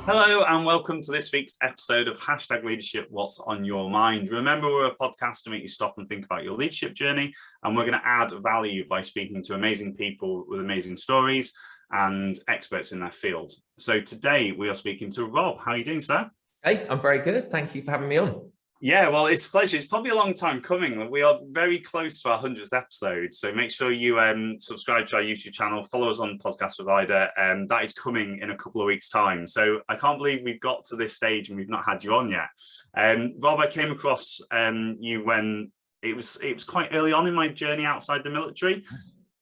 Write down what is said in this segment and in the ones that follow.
Hello and welcome to this week's episode of Hashtag Leadership, What's on Your Mind. Remember, we're a podcast to make you stop and think about your leadership journey, and we're going to add value by speaking to amazing people with amazing stories and experts in their field. So today we are speaking to Rob. How are you doing, sir? Hey, I'm very good. Thank you for having me on. Yeah, well, it's a pleasure. It's probably a long time coming. We are very close to our 100th episode, so make sure you subscribe to our YouTube channel, follow us on podcast provider, and that is coming in a couple of weeks' time. So I can't believe we've got to this stage and we've not had you on yet. Rob, I came across you when it was quite early on in my journey outside the military.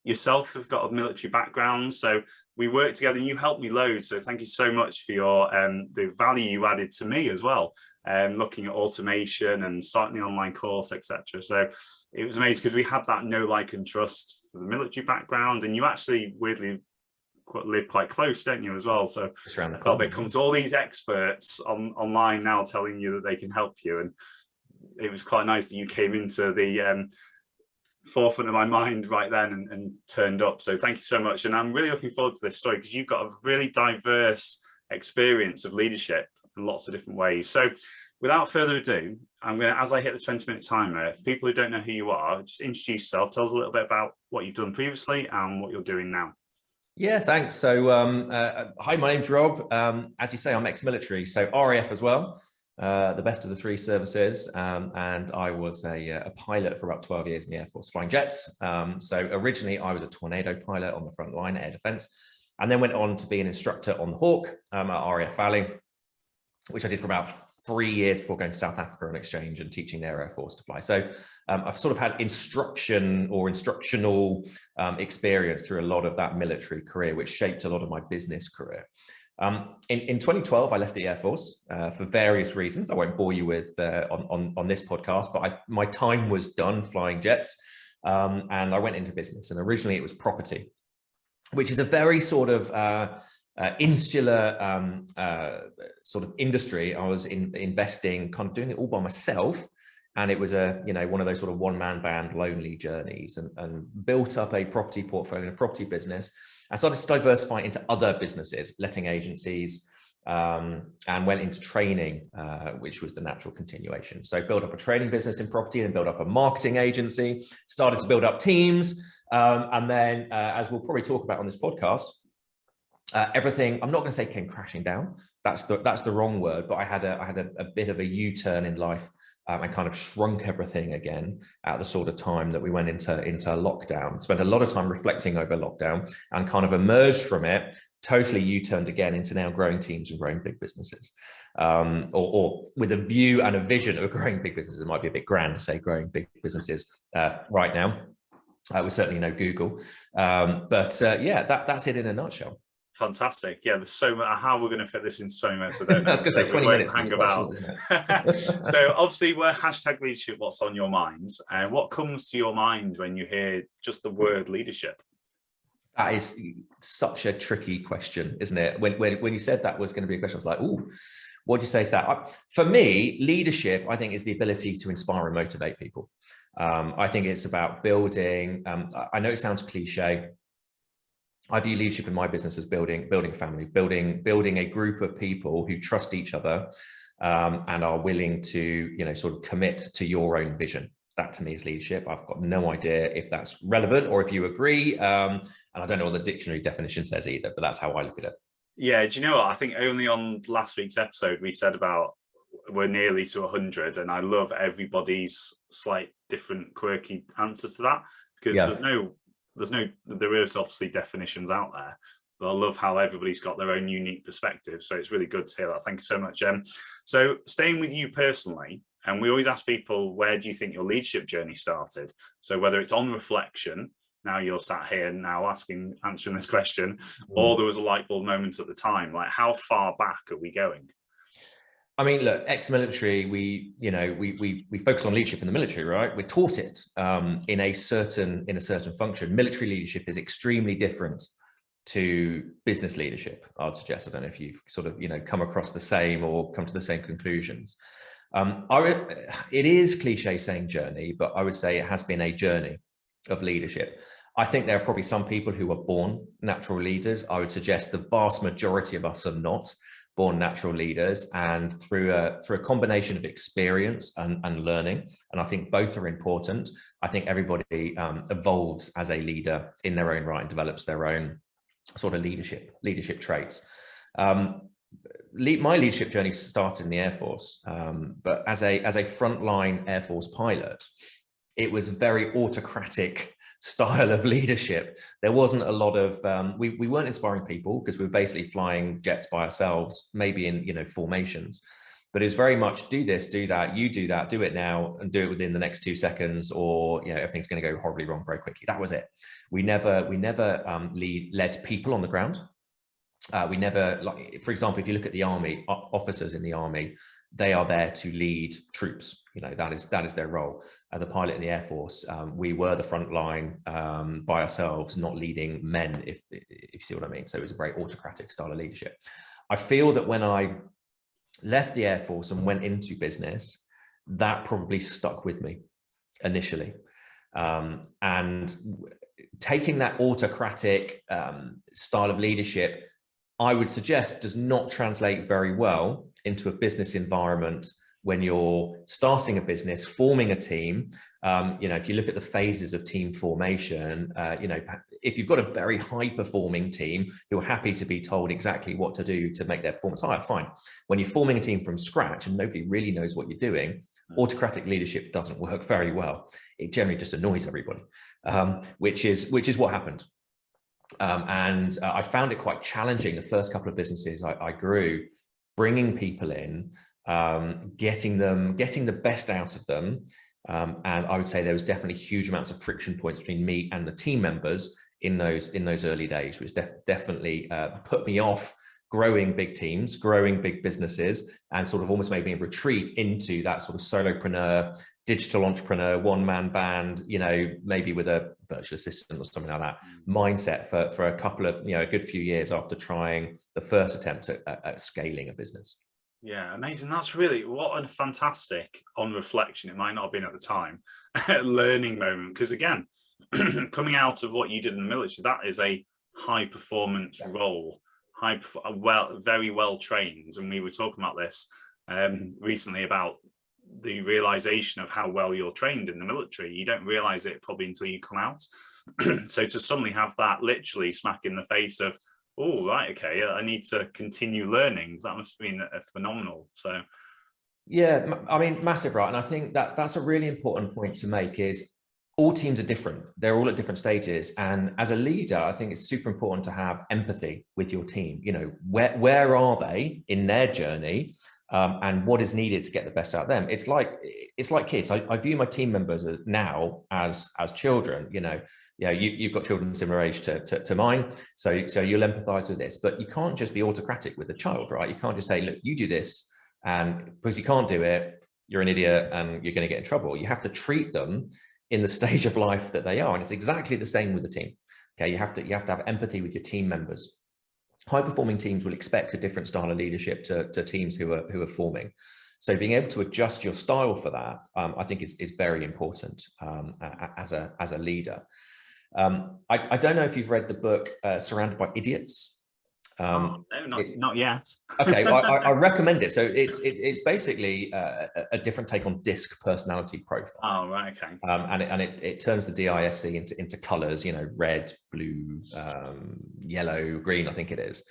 Yourself have got a military background, so we worked together and you helped me loads. So thank you so much for your the value you added to me as well. Looking at automation and starting the online course, etc. So it was amazing because we had that know, like, and trust for the military background, and you actually weirdly live quite close, don't you, as well? So I felt they come to all these experts online now telling you that they can help you, and it was quite nice that you came into the forefront of my mind right then and turned up. So thank you so much, and I'm really looking forward to this story because you've got a really diverse experience of leadership in lots of different ways. So without further ado, I'm going to, as I hit the 20-minute timer, for people who don't know who you are, just introduce yourself, tell us a little bit about what you've done previously and what you're doing now. Yeah, thanks. So hi, my name's Rob. As you say, I'm ex-military, so RAF as well, the best of the three services, and I was a pilot for about 12 years in the Air Force, flying jets. So originally I was a Tornado pilot on the front line, air defense, and then went on to be an instructor on the Hawk at RAF Valley, which I did for about 3 years before going to South Africa on exchange and teaching their Air Force to fly. So I've sort of had instruction or instructional experience through a lot of that military career, which shaped a lot of my business career. In 2012, I left the Air Force for various reasons. I won't bore you with on this podcast, but my time was done flying jets, and I went into business. And originally it was property, which is a very sort of insular sort of industry. I was investing, kind of doing it all by myself, and it was one of those sort of one-man band lonely journeys, and built up a property portfolio, a property business. I started to diversify into other businesses, letting agencies, and went into training, which was the natural continuation. So built up a training business in property and built up a marketing agency, started to build up teams. And then, as we'll probably talk about on this podcast, everything, I'm not going to say came crashing down. That's the wrong word, but I had a bit of a U-turn in life. I kind of shrunk everything again at the sort of time that we went into lockdown. Spent a lot of time reflecting over lockdown and kind of emerged from it, totally U-turned again into now growing teams and growing big businesses, or with a view and a vision of growing big businesses. It might be a bit grand to say growing big businesses right now. We certainly know Google, but yeah, that's it in a nutshell. Fantastic. Yeah, there's so much. How we're going to fit this in 20 minutes, I don't know. I was going to say 20 minutes. Hang about. So obviously we're Hashtag Leadership, What's on Your Minds? And what comes to your mind when you hear just the word leadership? That is such a tricky question, isn't it? When you said that was going to be a question, I was like, ooh, what do you say to that? For me, leadership, I think, is the ability to inspire and motivate people. I think it's about building, I know it sounds cliche. I view leadership in my business as building a family, building a group of people who trust each other, and are willing to, sort of commit to your own vision. That to me is leadership. I've got no idea if that's relevant or if you agree. And I don't know what the dictionary definition says either, but that's how I look at it. Yeah. Do you know what? I think only on last week's episode, we said about we're nearly to 100. And I love everybody's slight different quirky answer to that, because there is obviously definitions out there, but I love how everybody's got their own unique perspective. So it's really good to hear that. Thank you so much. So staying with you personally, and we always ask people, where do you think your leadership journey started? So whether it's on reflection, now you're sat here now answering this question, or there was a light bulb moment at the time, like how far back are we going? I mean, look, ex-military, we focus on leadership in the military, right? We're taught it in a certain function. Military leadership is extremely different to business leadership, I'd suggest. I don't know if you've sort of, come across the same or come to the same conclusions. It is cliche saying journey, but I would say it has been a journey of leadership. I think there are probably some people who are born natural leaders. I would suggest the vast majority of us are not. born natural leaders, and through a combination of experience and learning, and I think both are important. I think everybody evolves as a leader in their own right and develops their own sort of leadership traits. My leadership journey started in the Air Force, but as a frontline Air Force pilot, it was a very autocratic style of leadership. There wasn't a lot of we weren't inspiring people because we were basically flying jets by ourselves, maybe in formations, but it was very much do this, do that, you do that, do it now, and do it within the next 2 seconds, or everything's going to go horribly wrong very quickly. That was it. We never led people on the ground. We never, like, for example, if you look at the army, officers in the army, they are there to lead troops. That is their role. As a pilot in the Air Force, we were the front line by ourselves, not leading men, if you see what I mean. So it was a very autocratic style of leadership. I feel that when I left the Air Force and went into business, that probably stuck with me initially. And taking that autocratic style of leadership, I would suggest, does not translate very well into a business environment when you're starting a business, forming a team. If you look at the phases of team formation, if you've got a very high performing team who are happy to be told exactly what to do to make their performance higher, fine. When you're forming a team from scratch and nobody really knows what you're doing, autocratic leadership doesn't work very well. It generally just annoys everybody, which is what happened. And I found it quite challenging the first couple of businesses I grew, bringing people in, getting the best out of them. And I would say there was definitely huge amounts of friction points between me and the team members in those early days, which definitely put me off growing big teams, growing big businesses, and sort of almost made me retreat into that sort of solopreneur, digital entrepreneur, one-man band, maybe with a virtual assistant or something like that mindset for a couple of, a good few years after trying the first attempt at scaling a business. Yeah, amazing. That's really, what a fantastic, on reflection, it might not have been at the time, learning moment. Because again, coming out of what you did in the military, that is a high performance role, very well trained. And we were talking about this recently about the realization of how well you're trained in the military. You don't realize it probably until you come out. So to suddenly have that literally smack in the face of, oh, right, okay, I need to continue learning, that must have been phenomenal. So yeah, I mean, massive, right? And I think that's a really important point to make, is all teams are different. They're all at different stages. And as a leader, I think it's super important to have empathy with your team. Where are they in their journey? And what is needed to get the best out of them. It's like kids. I view my team members now as children. You've got children similar age to mine, so you'll empathize with this. But you can't just be autocratic with the child, right? You can't just say, look, you do this, and because you can't do it, you're an idiot and you're going to get in trouble. You have to treat them in the stage of life that they are, and it's exactly the same with the team. Okay, you have to have empathy with your team members. High-performing teams will expect a different style of leadership to teams who are forming. So being able to adjust your style for that, I think is very important as a leader. I don't know if you've read the book Surrounded by Idiots. No, not yet. Okay, I recommend it. So it's basically a different take on DISC personality profile. Oh, right, okay. And it turns the DISC into colors, red, blue, yellow, green, I think it is.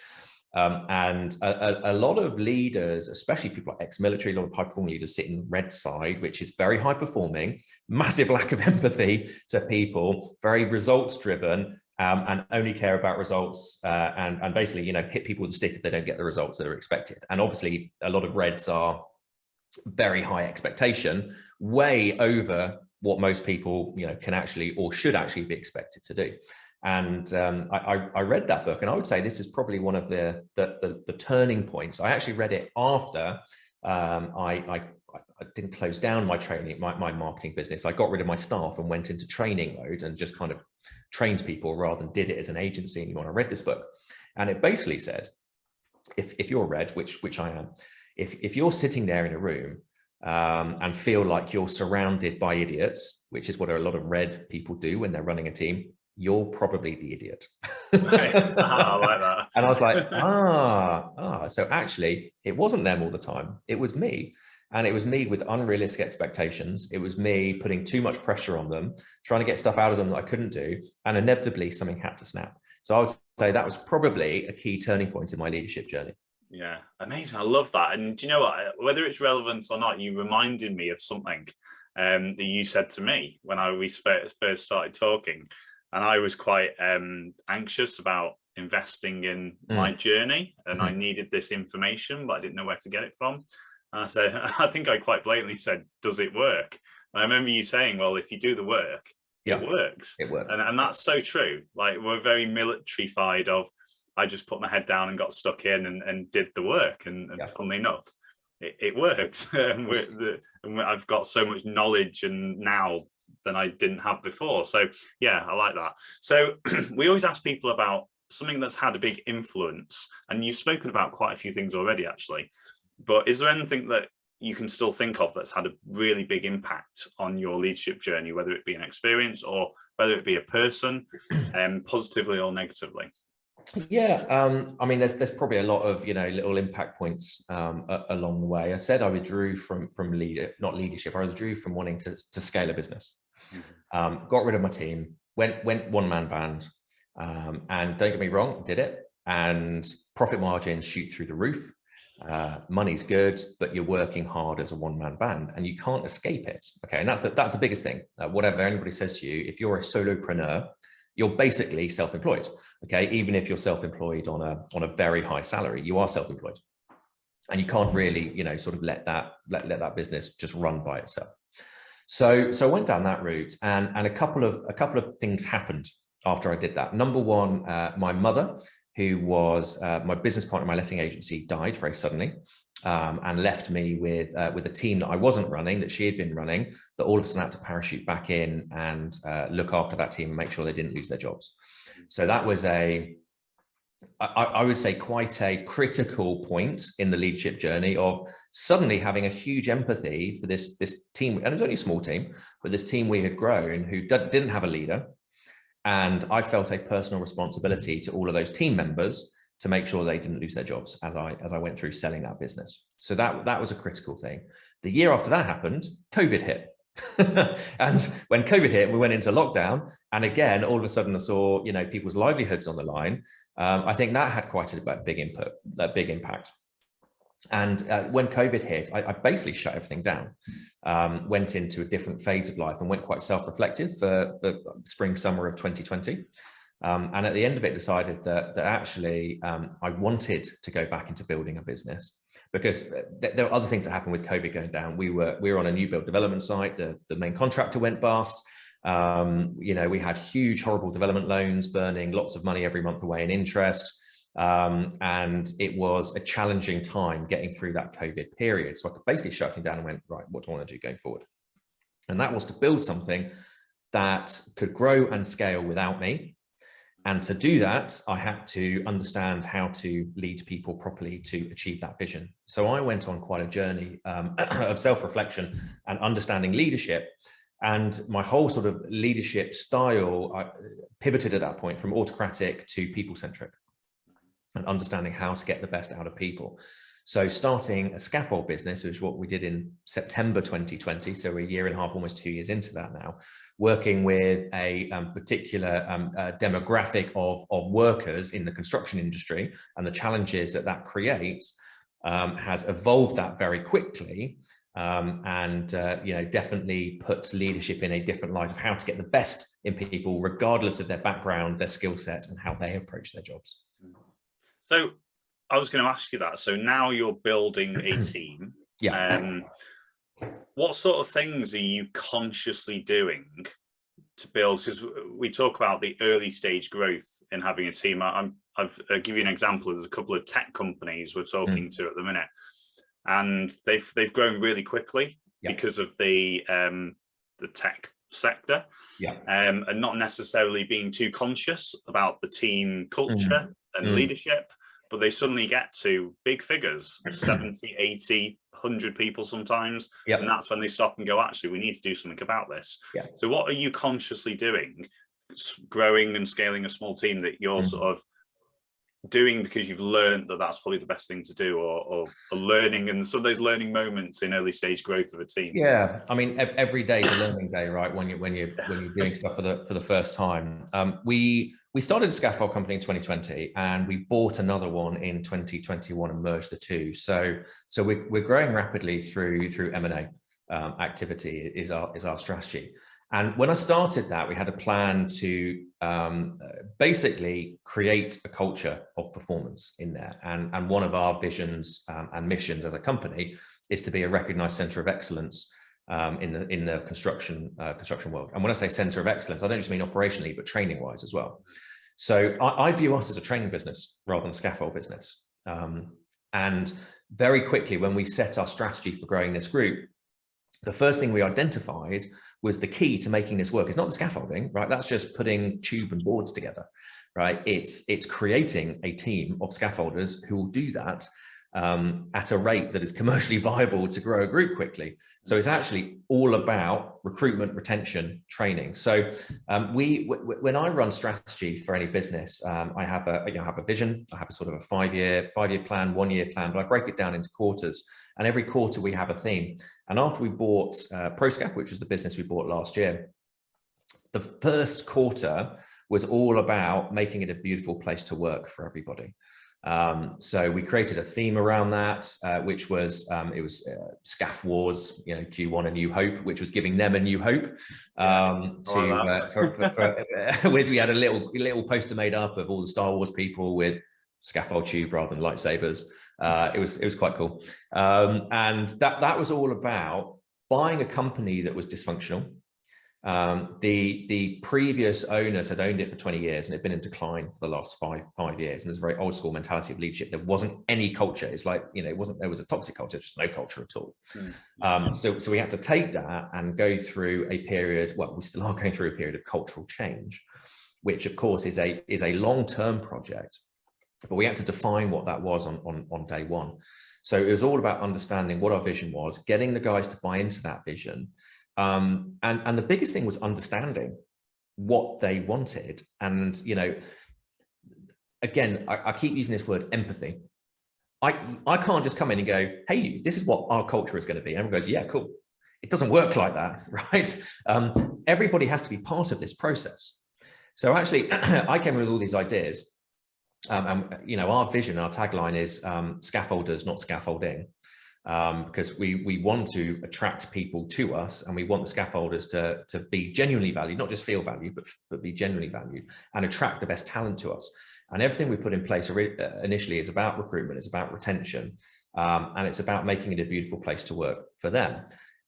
And a lot of leaders, especially people like ex-military, a lot of high-performing leaders sit in the red side, which is very high-performing, massive lack of empathy to people, very results-driven, and only care about results, and basically, hit people with a stick if they don't get the results that are expected. And obviously, a lot of reds are very high expectation, way over what most people, can actually or should actually be expected to do. And I read that book, and I would say this is probably one of the turning points. I actually read it after I didn't close down my training, my marketing business. I got rid of my staff and went into training mode and just kind of trained people rather than did it as an agency anymore. I read this book, and it basically said, if you're red, which I am, if you're sitting there in a room and feel like you're surrounded by idiots, which is what a lot of red people do when they're running a team, you're probably the idiot. Right. I like that. And I was like, so actually it wasn't them all the time. It was me. And it was me with unrealistic expectations. It was me putting too much pressure on them, trying to get stuff out of them that I couldn't do. And inevitably something had to snap. So I would say that was probably a key turning point in my leadership journey. Yeah, amazing. I love that. And do you know what? Whether it's relevant or not, you reminded me of something that you said to me when we first started talking. And I was quite anxious about investing in my journey, and I needed this information, but I didn't know where to get it from. And I said, I think I quite blatantly said, does it work? And I remember you saying, well, if you do the work, it works. It works. And that's so true. Like, we're very military-fied of, I just put my head down and got stuck in and did the work. And funnily enough, it worked. And I've got so much knowledge and now than I didn't have before. So yeah, I like that. So we always ask people about something that's had a big influence, and you've spoken about quite a few things already, actually. But is there anything that you can still think of that's had a really big impact on your leadership journey, whether it be an experience or whether it be a person, positively or negatively? Yeah, I mean, there's probably a lot of, little impact points along the way. I said I withdrew from not leadership. I withdrew from wanting to scale a business. Got rid of my team, went one-man band, and don't get me wrong, did it. And profit margins shoot through the roof. Money's good, but you're working hard as a one-man band, and you can't escape it. Okay, and that's the biggest thing. Whatever anybody says to you, if you're a solopreneur, you're basically self-employed. Okay, even if you're self-employed on a very high salary, you are self-employed, and you can't really, sort of let that business just run by itself. So I went down that route, and a couple of things happened after I did that. Number one, my mother, who was my business partner, my letting agency, died very suddenly, and left me with a team that I wasn't running, that she had been running, that all of a sudden had to parachute back in and look after that team and make sure they didn't lose their jobs. So that was I would say quite a critical point in the leadership journey of suddenly having a huge empathy for this team. And it was only a small team, but this team we had grown who didn't have a leader. And I felt a personal responsibility to all of those team members to make sure they didn't lose their jobs as I went through selling that business. So that was a critical thing. The year after that happened, COVID hit. And when COVID hit, we went into lockdown. And again, all of a sudden I saw, people's livelihoods on the line. I think that had quite a big impact. And when COVID hit, I basically shut everything down, went into a different phase of life and went quite self-reflective for the spring, summer of 2020. And at the end of it, decided that actually I wanted to go back into building a business, because there were other things that happened with COVID going down. We were on a new build development site. The main contractor went bust. We had huge, horrible development loans burning lots of money every month away in interest. And it was a challenging time getting through that COVID period. So I could basically shut everything down and went, right, what do I want to do going forward? And that was to build something that could grow and scale without me. And to do that, I had to understand how to lead people properly to achieve that vision. So I went on quite a journey of self-reflection and understanding leadership. And my whole sort of leadership style, I pivoted at that point from autocratic to people-centric, and understanding how to get the best out of people. So starting a scaffold business, which is what we did in September 2020, so we're a year and a half, almost 2 years into that now, working with a particular demographic of workers in the construction industry, and the challenges that creates, has evolved that very quickly, and definitely puts leadership in a different light of how to get the best in people, regardless of their background, their skill sets, and how they approach their jobs. So I was going to ask you that. So now you're building a team. Yeah. What sort of things are you consciously doing to build? Because we talk about the early stage growth in having a team. I'll give you an example. There's a couple of tech companies we're talking to at the minute, and they've grown really quickly because of the tech sector, and not necessarily being too conscious about the team culture and leadership, but they suddenly get to big figures, 70, 80, 100 people sometimes, and that's when they stop and go, actually, we need to do something about this. So what are you consciously doing growing and scaling a small team that you're sort of doing because you've learned that that's probably the best thing to do, or learning, and some of those learning moments in early stage growth of a team? Yeah, I mean, every day is a learning day, right? When you're doing stuff for the first time. We started a scaffold company in 2020, and we bought another one in 2021 and merged the two. So we're growing rapidly through M&A activity is our strategy. And when I started that, we had a plan to basically create a culture of performance in there. And one of our visions and missions as a company is to be a recognized center of excellence in the construction world. And when I say center of excellence, I don't just mean operationally, but training wise as well. So I view us as a training business rather than a scaffold business. And very quickly, when we set our strategy for growing this group, the first thing we identified was the key to making this work. It's not the scaffolding, right? That's just putting tube and boards together, right? It's creating a team of scaffolders who will do that at a rate that is commercially viable to grow a group quickly. So it's actually all about recruitment, retention, training. So when I run strategy for any business, I have a vision. I have a sort of a five-year plan, 1-year plan, but I break it down into quarters. And every quarter we have a theme. And after we bought Pro-Scaff, which was the business we bought last year, the first quarter was all about making it a beautiful place to work for everybody. So we created a theme around that, which was Scaff Wars, Q1 a new hope, which was giving them a new hope. We had a little poster made up of all the Star Wars people with scaffold tube rather than lightsabers. It was quite cool. And that was all about buying a company that was dysfunctional. The previous owners had owned it for 20 years and it had been in decline for the last five years. And there's a very old school mentality of leadership. There wasn't any culture. It's like, there was a toxic culture, just no culture at all. So we had to take that and go through a period, well, we still are going through a period of cultural change, which of course is a long-term project, but we had to define what that was on day one. So it was all about understanding what our vision was, getting the guys to buy into that vision. And the biggest thing was understanding what they wanted. And, again, I keep using this word empathy. I can't just come in and go, hey, this is what our culture is going to be. And everyone goes, yeah, cool. It doesn't work like that, right? Everybody has to be part of this process. So actually, I came with all these ideas. And, our vision, our tagline is scaffolders, not scaffolding. Because we want to attract people to us, and we want the scaffolders to be genuinely valued, not just feel valued, but be genuinely valued and attract the best talent to us. And everything we put in place initially is about recruitment, it's about retention, and it's about making it a beautiful place to work for them.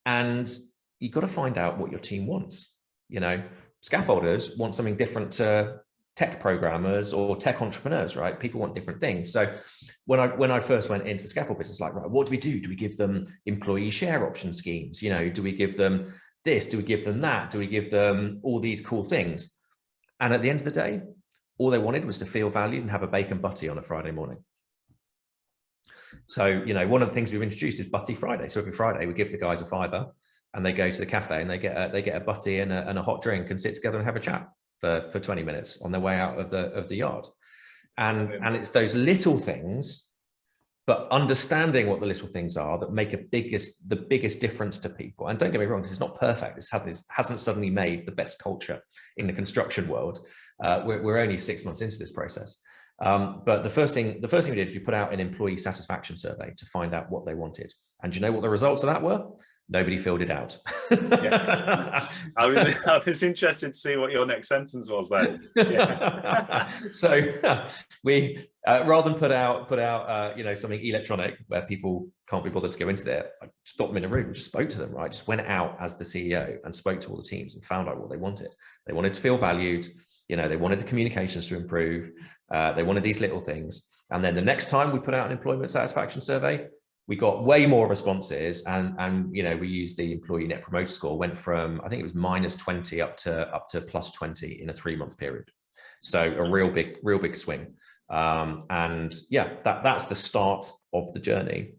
And you've got to find out what your team wants. Scaffolders want something different to tech programmers or tech entrepreneurs, right? People want different things. So when I first went into the scaffold business, like, right, what do we do? Do we give them employee share option schemes? Do we give them this? Do we give them that? Do we give them all these cool things? And at the end of the day, all they wanted was to feel valued and have a bacon butty on a Friday morning. So, one of the things we've introduced is Butty Friday. So every Friday we give the guys a fiver and they go to the cafe and they get a butty and a hot drink and sit together and have a chat for 20 minutes on their way out of the yard. And it's those little things, but understanding what the little things are that make the biggest difference to people. And don't get me wrong, this is not perfect. This hasn't suddenly made the best culture in the construction world. We're only 6 months into this process. But the first thing we did is we put out an employee satisfaction survey to find out what they wanted. And do you know what the results of that were? Nobody filled it out. Yeah. I was interested to see what your next sentence was then. Yeah. So we rather than put out something electronic where people can't be bothered to go into there, I stopped them in a room and just spoke to them, right? Just went out as the CEO and spoke to all the teams and found out what they wanted. They wanted to feel valued. They wanted the communications to improve. They wanted these little things. And then the next time we put out an employment satisfaction survey, we got way more responses, and we used the employee net promoter score, went from, I think it was -20 up to +20 in a 3-month period. So a real big swing. And yeah, that's the start of the journey.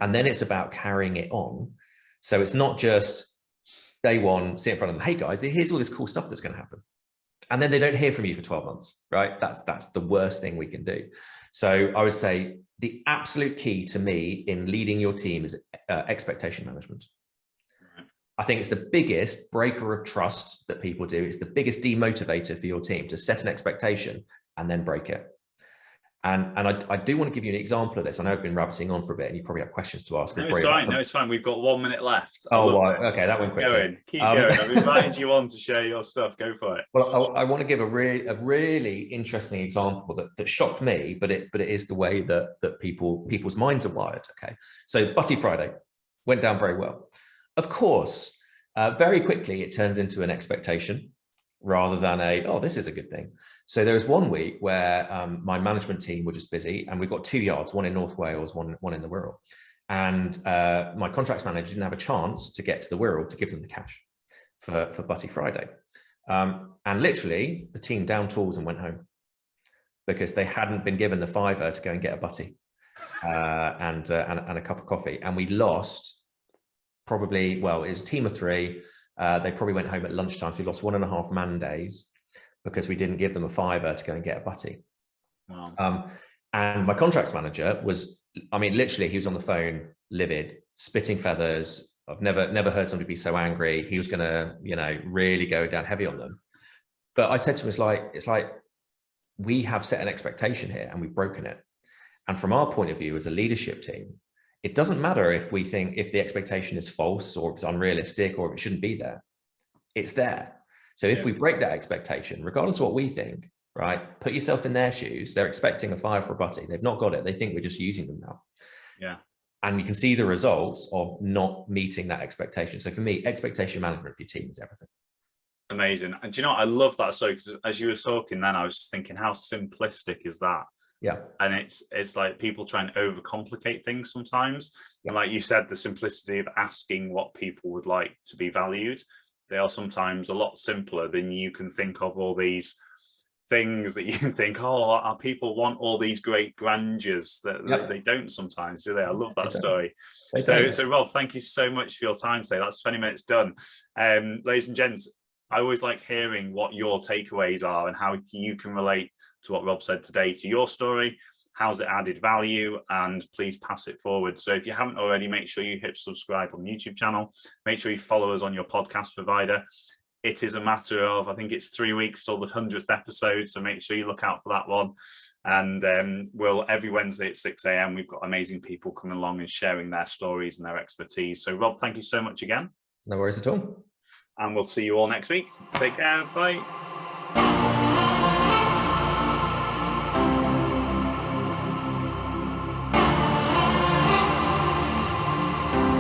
And then it's about carrying it on. So it's not just day one, sit in front of them, hey guys, here's all this cool stuff that's going to happen. And then they don't hear from you for 12 months, right? That's the worst thing we can do. So I would say the absolute key to me in leading your team is expectation management. I think it's the biggest breaker of trust that people do. It's the biggest demotivator for your team to set an expectation and then break it. And I do want to give you an example of this. I know I've been rabbiting on for a bit and you probably have questions to ask. No, it's fine. No, it's fine. We've got 1 minute left. Oh, right. Okay, that went quickly. Keep going. I've invited you on to share your stuff. Go for it. Well, I want to give a really interesting example that shocked me, but it is the way that people's minds are wired. Okay, so Butty Friday went down very well. Of course, very quickly it turns into an expectation rather than oh, this is a good thing. So there was 1 week where my management team were just busy, and we've got 2 yards, one in North Wales, one in the Wirral. And my contracts manager didn't have a chance to get to the Wirral to give them the cash for Butty Friday. And literally the team down tools and went home because they hadn't been given the £5 to go and get a butty and a cup of coffee. And we lost probably, well, it was a team of 3. They probably went home at lunchtime. So we lost 1.5 man days because we didn't give them a £5 to go and get a butty. Wow. And my contracts manager was, I mean, literally he was on the phone, livid, spitting feathers. I've never heard somebody be so angry. He was going to, really go down heavy on them. But I said to him, it's like we have set an expectation here and we've broken it. And from our point of view as a leadership team, it doesn't matter if we think if the expectation is false or it's unrealistic or it shouldn't be there. It's there. So if we break that expectation, regardless of what we think, right? Put yourself in their shoes. They're expecting a £5 for a butty. They've not got it. They think we're just using them now. Yeah. And you can see the results of not meeting that expectation. So for me, expectation management for your team is everything. Amazing. And do you know what? I love that. So because as you were talking then, I was thinking, how simplistic is that? Yeah. And it's like people try and overcomplicate things sometimes. Yeah. And like you said, the simplicity of asking what people would like to be valued, they are sometimes a lot simpler than you can think of all these things that you can think, oh, our people want all these great grandeurs that they don't sometimes, do they? I love that story. So Rob, thank you so much for your time today. That's 20 minutes done. Ladies and gents, I always like hearing what your takeaways are and how you can relate to what Rob said today to your story. How's it added value? And please pass it forward. So if you haven't already, make sure you hit subscribe on the YouTube channel. Make sure you follow us on your podcast provider. It is a matter of, I think it's 3 weeks till the 100th episode. So make sure you look out for that one. And every Wednesday at 6 a.m, we've got amazing people coming along and sharing their stories and their expertise. So Rob, thank you so much again. No worries at all. And we'll see you all next week. Take care. Bye.